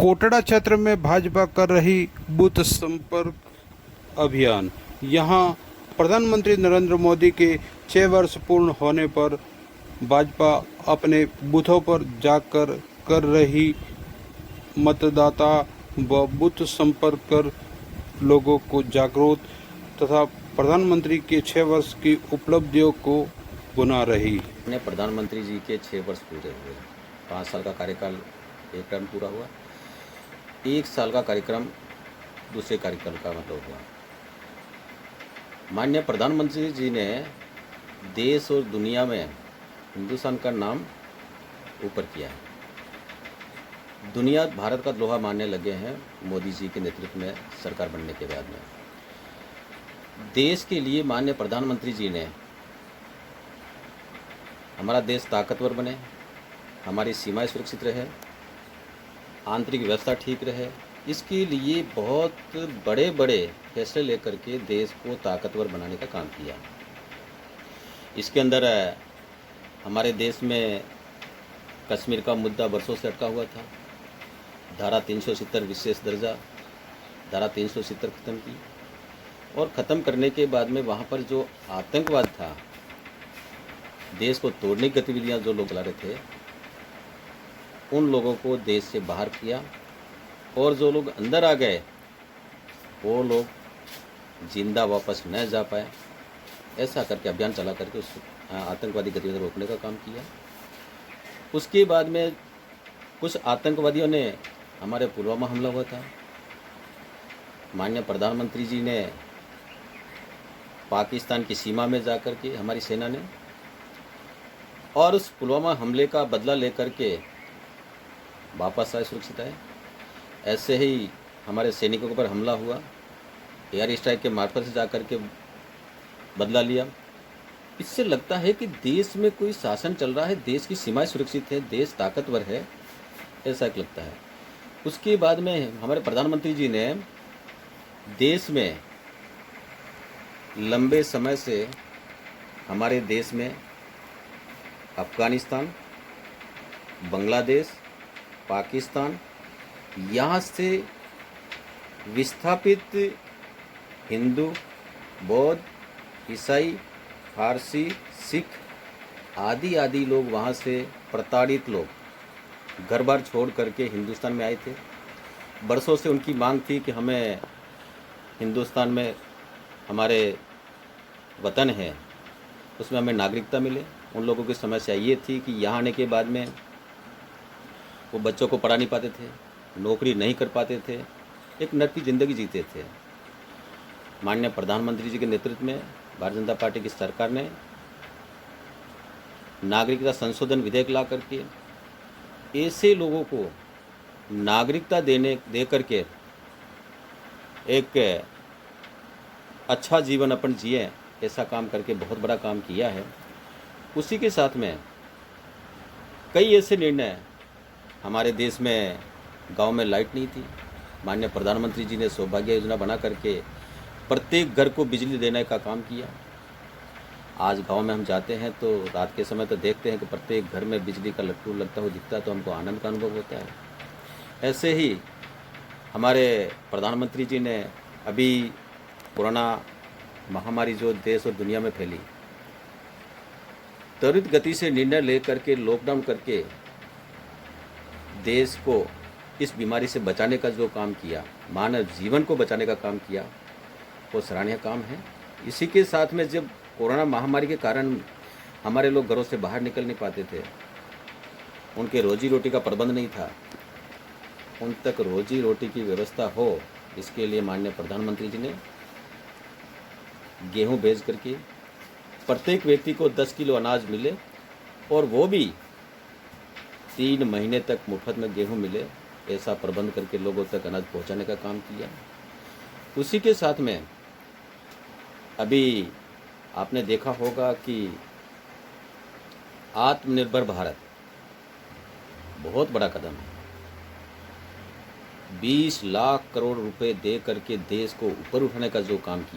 कोटड़ा क्षेत्र में भाजपा कर रही बूथ संपर्क अभियान। यहां प्रधानमंत्री नरेंद्र मोदी के 6 वर्ष पूर्ण होने पर भाजपा अपने बूथों पर जाकर कर रही मतदाता व बूथ संपर्क कर लोगों को जागरूक तथा प्रधानमंत्री के 6 वर्ष की उपलब्धियों को बना रही। प्रधानमंत्री जी के 6 वर्ष पूरे हुए, 5 साल का कार्यकाल एक टर्म पूरा हुआ, 1 साल का कार्यक्रम दूसरे कार्यकाल का मतलब हुआ। माननीय प्रधानमंत्री जी ने देश और दुनिया में हिंदुस्तान का नाम ऊपर किया है। दुनिया भारत का लोहा मानने लगे हैं मोदी जी के नेतृत्व में सरकार बनने के बाद में। देश के लिए माननीय प्रधानमंत्री जी ने हमारा देश ताकतवर बने, हमारी सीमाएं सुरक्षित रहे, आंतरिक व्यवस्था ठीक रहे, इसके लिए बहुत बड़े बड़े फैसले लेकर के देश को ताकतवर बनाने का काम किया। इसके अंदर हमारे देश में कश्मीर का मुद्दा वर्षों से अटका हुआ था। धारा 370 विशेष दर्जा, धारा 370 ख़त्म की और ख़त्म करने के बाद में वहाँ पर जो आतंकवाद था, देश को तोड़ने की गतिविधियाँ जो लोग चला रहे थे, उन लोगों को देश से बाहर किया और जो लोग अंदर आ गए वो लोग जिंदा वापस न जा पाए। ऐसा करके अभियान चला करके उस आतंकवादी गतिविधियाँ रोकने का काम किया। उसके बाद में कुछ आतंकवादियों ने हमारे पुलवामा हमला हुआ था। माननीय प्रधानमंत्री जी ने पाकिस्तान की सीमा में जाकर के हमारी सेना ने और उस पुलवामा हमले का बदला लेकर के वापस आए, सुरक्षित आए। ऐसे ही हमारे सैनिकों पर हमला हुआ, एयर स्ट्राइक के मार्फत से जाकर के बदला लिया। इससे लगता है कि देश में कोई शासन चल रहा है, देश की सीमाएं सुरक्षित है, देश ताकतवर है, ऐसा एक लगता है। उसके बाद में हमारे प्रधानमंत्री जी ने देश में लंबे समय से हमारे देश में अफ़गानिस्तान, बांग्लादेश, पाकिस्तान, यहाँ से विस्थापित हिंदू, बौद्ध, ईसाई, फारसी, सिख आदि लोग, वहाँ से प्रताड़ित लोग घर बार छोड़ करके हिंदुस्तान में आए थे। बरसों से उनकी मांग थी कि हमें हिंदुस्तान में हमारे वतन है, उसमें हमें नागरिकता मिले। उन लोगों की समस्या ये थी कि यहाँ आने के बाद में वो बच्चों को पढ़ा नहीं पाते थे, नौकरी नहीं कर पाते थे, एक नरक की ज़िंदगी जीते थे। माननीय प्रधानमंत्री जी के नेतृत्व में भारतीय जनता पार्टी की सरकार ने नागरिकता संशोधन विधेयक ला करके ऐसे लोगों को नागरिकता दे करके एक अच्छा जीवन अपन जिए, ऐसा काम करके बहुत बड़ा काम किया है। उसी के साथ में कई ऐसे निर्णय, हमारे देश में गांव में लाइट नहीं थी, माननीय प्रधानमंत्री जी ने सौभाग्य योजना बना करके प्रत्येक घर को बिजली देने का काम किया। आज गांव में हम जाते हैं तो रात के समय तो देखते हैं कि प्रत्येक घर में बिजली का लट्टू लगता हुआ दिखता है, तो हमको आनंद का अनुभव होता है। ऐसे ही हमारे प्रधानमंत्री जी ने अभी कोरोना महामारी जो देश और दुनिया में फैली, त्वरित गति से निर्णय ले करके लॉकडाउन करके देश को इस बीमारी से बचाने का जो काम किया, मानव जीवन को बचाने का काम किया, वो सराहनीय काम है। इसी के साथ में जब कोरोना महामारी के कारण हमारे लोग घरों से बाहर निकल नहीं पाते थे, उनके रोजी रोटी का प्रबंध नहीं था, उन तक रोजी रोटी की व्यवस्था हो, इसके लिए माननीय प्रधानमंत्री जी ने गेहूं बेच करके प्रत्येक व्यक्ति को 10 किलो अनाज मिले और वो भी 3 महीने तक मुफ्त में गेहूं मिले, ऐसा प्रबंध करके लोगों तक अनाज पहुंचाने का काम किया। उसी के साथ में अभी आपने देखा होगा कि आत्मनिर्भर भारत बहुत बड़ा कदम है। 20 लाख करोड़ रुपए दे करके देश को ऊपर उठाने का जो काम किया।